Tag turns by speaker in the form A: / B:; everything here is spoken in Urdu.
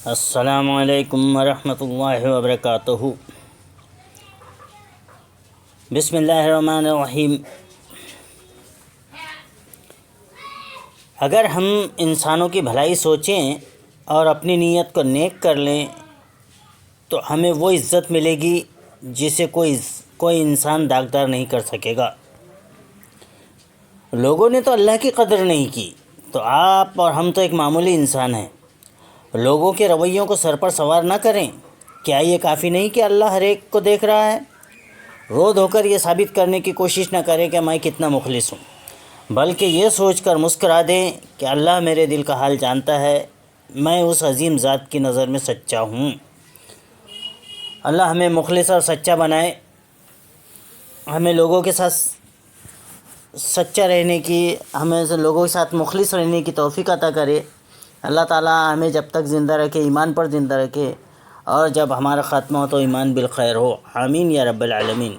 A: السلام علیکم ورحمۃ اللہ وبرکاتہ۔ بسم اللہ الرحمن الرحیم۔ اگر ہم انسانوں کی بھلائی سوچیں اور اپنی نیت کو نیک کر لیں تو ہمیں وہ عزت ملے گی جسے کوئی انسان داغدار نہیں کر سکے گا۔ لوگوں نے تو اللہ کی قدر نہیں کی تو آپ اور ہم تو ایک معمولی انسان ہیں۔ لوگوں کے رویوں کو سر پر سوار نہ کریں۔ کیا یہ کافی نہیں کہ اللہ ہر ایک کو دیکھ رہا ہے؟ رو دھو کر یہ ثابت کرنے کی کوشش نہ کریں کہ میں کتنا مخلص ہوں، بلکہ یہ سوچ کر مسکرا دیں کہ اللہ میرے دل کا حال جانتا ہے، میں اس عظیم ذات کی نظر میں سچا ہوں۔ اللہ ہمیں مخلص اور سچا بنائے، ہمیں لوگوں کے ساتھ سچا رہنے کی، ہمیں لوگوں کے ساتھ مخلص رہنے کی توفیق عطا کرے۔ اللہ تعالیٰ ہمیں جب تک زندہ رکھے ایمان پر زندہ رکھے، اور جب ہمارا خاتمہ ہو تو ایمان بالخیر ہو۔ آمین یا رب العالمین۔